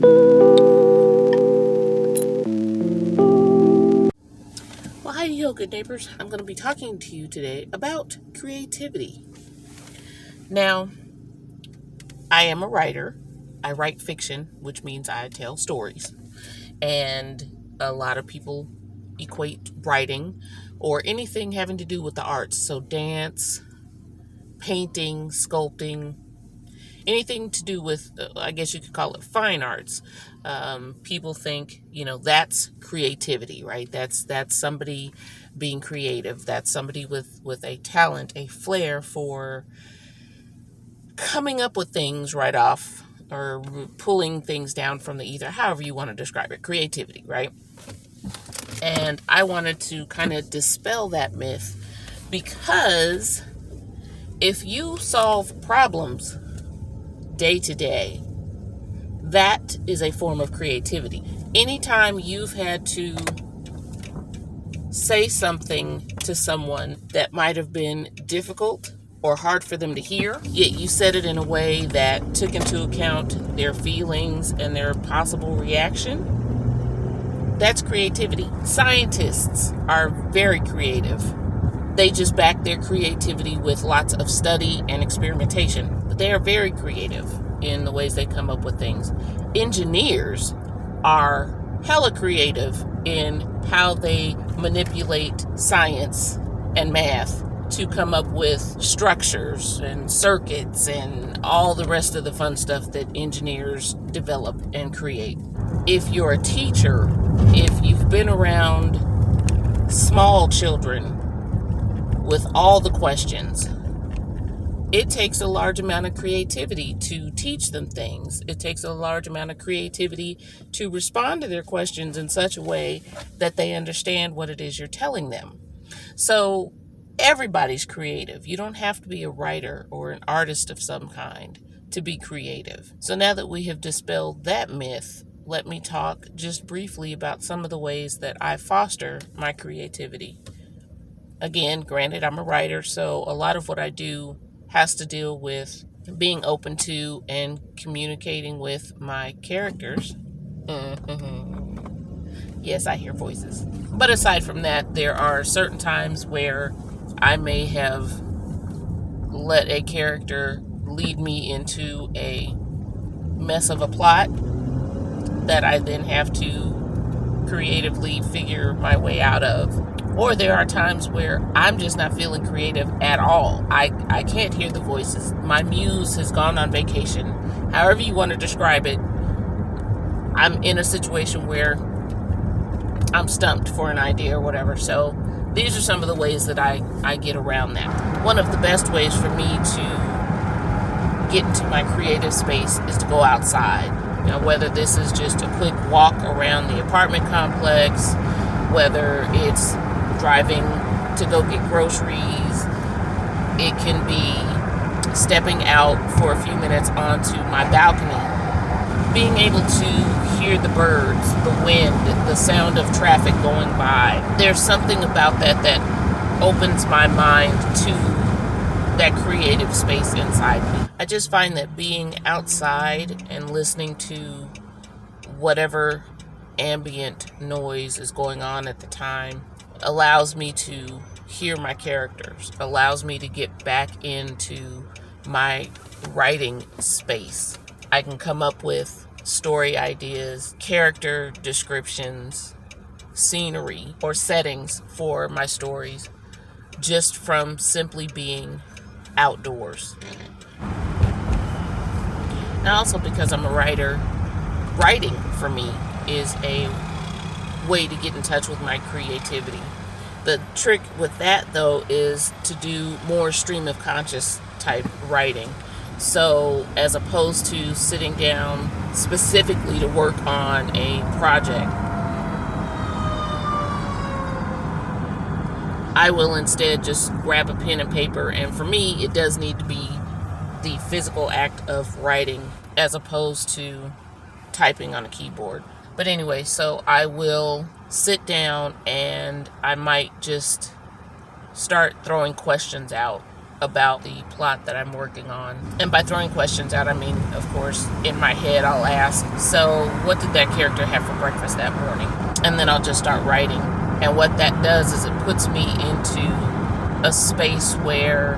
Well, hi, yo, good neighbors. I'm going to be talking to you today about creativity. Now, I am a writer. I write fiction, which means I tell stories. And a lot of people equate writing or anything having to do with the arts. So dance, painting, sculpting, anything to do with, I guess you could call it fine arts. People think, that's creativity, right? That's somebody being creative. That's somebody with a talent, a flair for coming up with things right off or pulling things down from the ether, however you want to describe it. Creativity, right? And I wanted to kind of dispel that myth, because if you solve problems day to day, that is a form of creativity. Anytime you've had to say something to someone that might have been difficult or hard for them to hear, yet you said it in a way that took into account their feelings and their possible reaction, that's creativity. Scientists are very creative. They just back their creativity with lots of study and experimentation. But they are very creative in the ways they come up with things. Engineers are hella creative in how they manipulate science and math to come up with structures and circuits and all the rest of the fun stuff that engineers develop and create. If you're a teacher, if you've been around small children with all the questions, it takes a large amount of creativity to teach them things. It takes a large amount of creativity to respond to their questions in such a way that they understand what it is you're telling them. So everybody's creative. You don't have to be a writer or an artist of some kind to be creative. So now that we have dispelled that myth, let me talk just briefly about some of the ways that I foster my creativity. Again, granted, I'm a writer, so a lot of what I do has to deal with being open to and communicating with my characters. Yes, I hear voices. But aside from that, there are certain times where I may have let a character lead me into a mess of a plot that I then have to creatively figure my way out of. Or there are times where I'm just not feeling creative at all. I can't hear the voices. My muse has gone on vacation. However you want to describe it, I'm in a situation where I'm stumped for an idea or whatever. So these are some of the ways that I get around that. One of the best ways for me to get into my creative space is to go outside. Whether this is just a quick walk around the apartment complex, whether it's driving to go get groceries, it can be stepping out for a few minutes onto my balcony, being able to hear the birds, the wind, the sound of traffic going by. There's something about that opens my mind to that creative space inside me. I just find that being outside and listening to whatever ambient noise is going on at the time allows me to hear my characters, allows me to get back into my writing space. I can come up with story ideas, character descriptions, scenery, or settings for my stories just from simply being outdoors. Now, also because I'm a writer, writing for me is a way to get in touch with my creativity. The trick with that, though, is to do more stream of conscious type writing. So as opposed to sitting down specifically to work on a project, I will instead just grab a pen and paper, and for me, it does need to be the physical act of writing as opposed to typing on a keyboard. But anyway, so I will sit down and I might just start throwing questions out about the plot that I'm working on. And by throwing questions out, I mean, of course, in my head, I'll ask, so what did that character have for breakfast that morning? And then I'll just start writing. And what that does is it puts me into a space where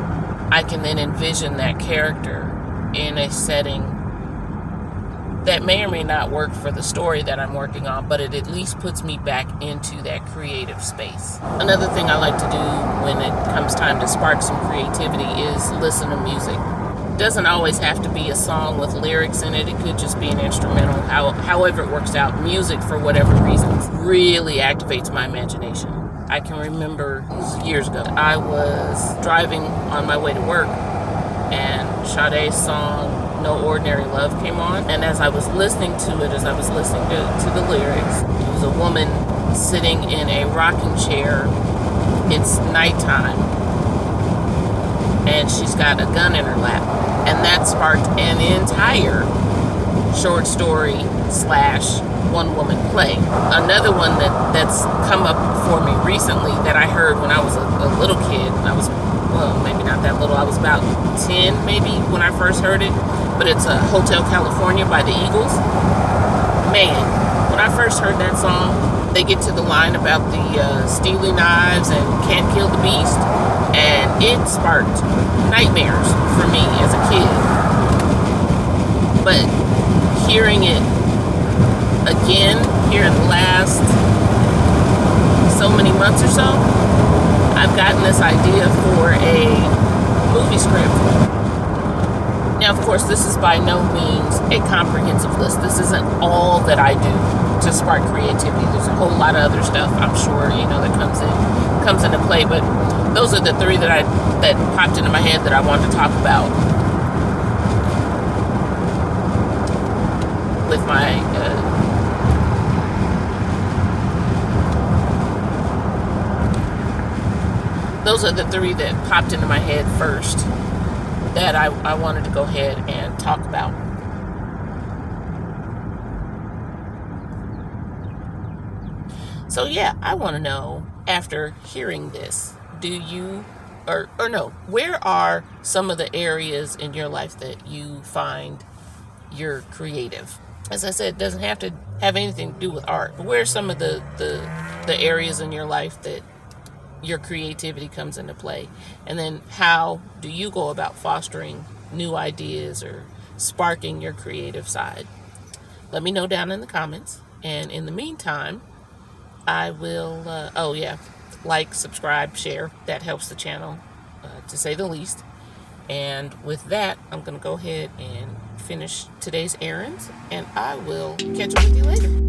I can then envision that character in a setting that may or may not work for the story that I'm working on, but it at least puts me back into that creative space. Another thing I like to do when it comes time to spark some creativity is listen to music. It doesn't always have to be a song with lyrics in it. It could just be an instrumental, however it works out. Music, for whatever reasons, really activates my imagination. I can remember years ago, I was driving on my way to work and Sade's song No Ordinary Love came on, and as I was listening to it, as I was listening to the lyrics, it was a woman sitting in a rocking chair. It's nighttime and she's got a gun in her lap, and that sparked an entire short story / one-woman play. Another one that's come up for me recently that I heard when I was a little kid. I was, well, maybe not that little. I was about 10 maybe when I first heard it. But it's a Hotel California by the Eagles. Man, when I first heard that song, they get to the line about the steely knives and can't kill the beast, and it sparked nightmares for me as a kid. But hearing it again here in the last so many months or so, I've gotten this idea for a movie script. Now, of course, this is by no means a comprehensive list. This isn't all that I do to spark creativity. There's a whole lot of other stuff, I'm sure, that comes into play. But those are the three that popped into my head that I wanted to talk about with my those are the three that popped into my head first that I wanted to go ahead and talk about. So yeah, I want to know, after hearing this, do you, or no, where are some of the areas in your life that you find you're creative? As I said, it doesn't have to have anything to do with art, but where are some of the areas in your life that your creativity comes into play? And then how do you go about fostering new ideas or sparking your creative side? Let me know down in the comments. And in the meantime, I will, like, subscribe, share. That helps the channel, to say the least. And with that, I'm going to go ahead and finish today's errands, and I will catch up with you later.